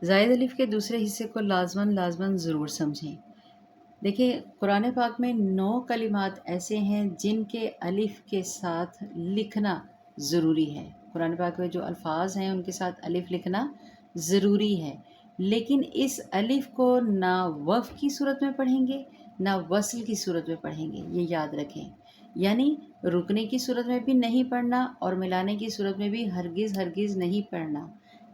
زائد الف کے دوسرے حصے کو لازماً ضرور سمجھیں۔ دیکھیں قرآن پاک میں 9 کلمات ایسے ہیں جن کے الف کے ساتھ لکھنا ضروری ہے۔ قرآن پاک میں جو الفاظ ہیں ان کے ساتھ الف لکھنا ضروری ہے، لیکن اس الف کو نہ وقف کی صورت میں پڑھیں گے نہ وصل کی صورت میں پڑھیں گے، یہ یاد رکھیں۔ یعنی رکنے کی صورت میں بھی نہیں پڑھنا اور ملانے کی صورت میں بھی ہرگز نہیں پڑھنا۔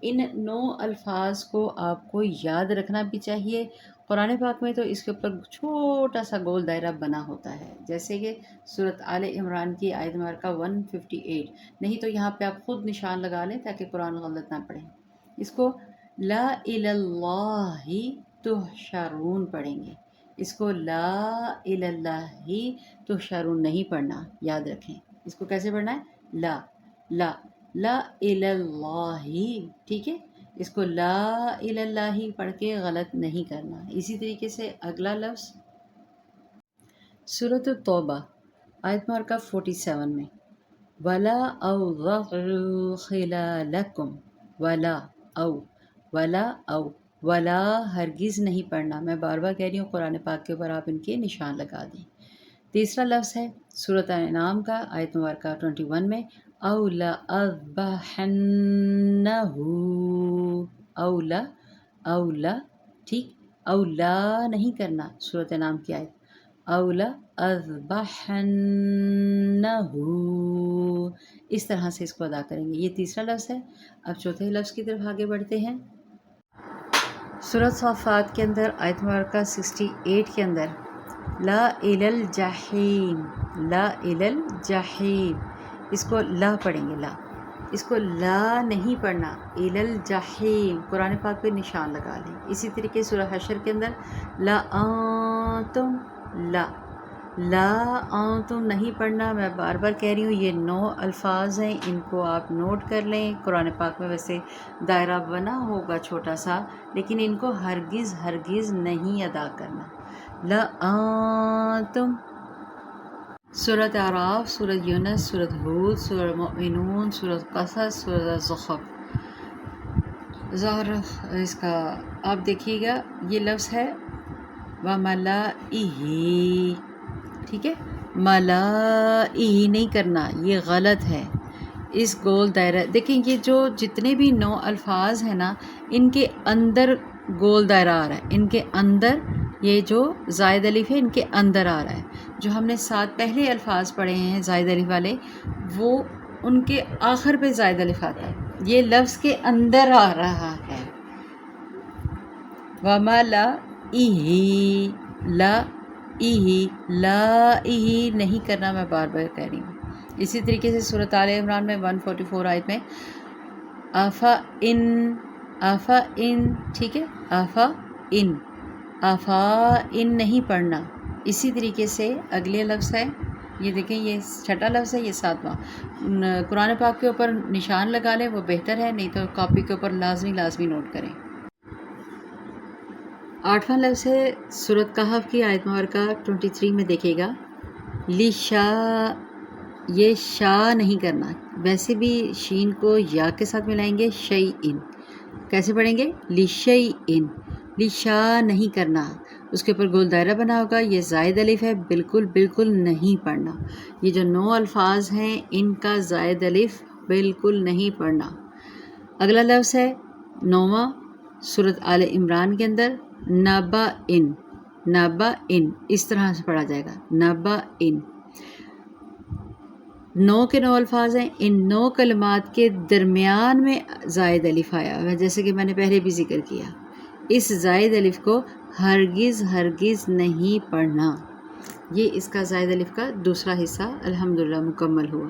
ان 9 الفاظ کو آپ کو یاد رکھنا بھی چاہیے۔ قرآن پاک میں تو اس کے اوپر چھوٹا سا گول دائرہ بنا ہوتا ہے، جیسے کہ سورۃ آل عمران کی آیت نمبر 158۔ نہیں تو یہاں پہ آپ خود نشان لگا لیں تاکہ قرآن غلط نہ پڑھیں۔ اس کو لا الی اللہ تحشرون پڑھیں گے، اس کو لا الی اللہ تحشرون نہیں پڑھنا، یاد رکھیں۔ اس کو کیسے پڑھنا ہے؟ لا الی اللہ، ٹھیک ہے؟ اس کو لا الی اللہ پڑھ کے غلط نہیں کرنا۔ اسی طریقے سے اگلا لفظ سورۃ التوبہ آیت نمبر 47 میں ولا اوضعوا خلالکم، ولا ہرگز نہیں پڑھنا۔ میں بار بار کہہ رہی ہوں، قرآن پاک کے اوپر آپ ان کے نشان لگا دیں۔ تیسرا لفظ ہے سورۃ انعام کا آیت نمبر 21 میں او لأذبحنہ، ٹھیک؟ او لا نہیں کرنا، سورۃ انعام کی آیت او لأذبحنہ، اس طرح سے اس کو ادا کریں گے۔ یہ تیسرا لفظ ہے۔ اب چوتھے لفظ کی طرف آگے بڑھتے ہیں۔ سورۃ صافات کے اندر آیت نمبر 68 کے اندر لا الی الجحیم، اس کو لا پڑھیں گے، اس کو لا نہیں پڑھنا، الی الجحیم قرآن پاک پہ نشان لگا لیں۔ اسی طریقے سورہ حشر کے اندر لا انتم نہیں پڑھنا۔ میں بار بار کہہ رہی ہوں، یہ 9 الفاظ ہیں، ان کو آپ نوٹ کر لیں۔ قرآن پاک میں ویسے دائرہ بنا ہوگا چھوٹا سا، لیکن ان کو ہرگز نہیں ادا کرنا۔ لا انتم، سورۃ اعراف، سورۃ یونس، سورۃ ہود، سورۃ مؤمنون، سورۃ قصص، سورۃ زخرف۔ اس کا آپ دیکھیے گا، یہ لفظ ہے وَمَلَائِهِ، ٹھیک ہے؟ ملائہ نہیں کرنا، یہ غلط ہے۔ اس گول دائرہ دیکھیں، یہ جو جتنے بھی 9 الفاظ ہیں نا، ان کے اندر گول دائرہ آ رہا ہے، ان کے اندر یہ جو زائد الف ہے ان کے اندر آ رہا ہے۔ جو ہم نے 7 پہلے الفاظ پڑھے ہیں زائد الف والے، وہ ان کے آخر پہ زائد الف آتا ہے، یہ لفظ کے اندر آ رہا ہے۔ لائہ نہیں کرنا، میں بار بار کہہ رہی ہوں۔ اسی طریقے سے سورۃ آل عمران میں 144 آیت میں آفا ان، ٹھیک ہے؟ آفا ان نہیں پڑھنا۔ اسی طریقے سے اگلے لفظ ہے، یہ دیکھیں، یہ چھٹا لفظ ہے، یہ 7واں۔ قرآن پاک کے اوپر نشان لگا لیں، وہ بہتر ہے، نہیں تو کاپی کے اوپر لازمی نوٹ کریں۔ 8واں لفظ ہے سورۃ کہف کی آیت نمبر 23 میں دیکھے گا یہ شا نہیں کرنا۔ ویسے بھی شین کو یا کے ساتھ ملائیں گے، شیئن، کیسے پڑھیں گے؟ لشیئن، لشا نہیں کرنا۔ اس کے اوپر گول دائرہ بنا ہوگا، یہ زائد الف ہے، بالکل نہیں پڑھنا۔ یہ جو 9 الفاظ ہیں ان کا زائد الف بالکل نہیں پڑھنا۔ اگلا لفظ ہے 9واں سورۃ آل عمران کے اندر نبأن، اس طرح سے پڑھا جائے گا، نبأن۔ 9 کے 9 الفاظ ہیں، ان 9 کلمات کے درمیان میں زائد الف آیا ہوا ہے، جیسے کہ میں نے پہلے بھی ذکر کیا۔ اس زائد الف کو ہرگز نہیں پڑھنا۔ یہ اس کا زائد الف کا دوسرا حصہ الحمدللہ مکمل ہوا۔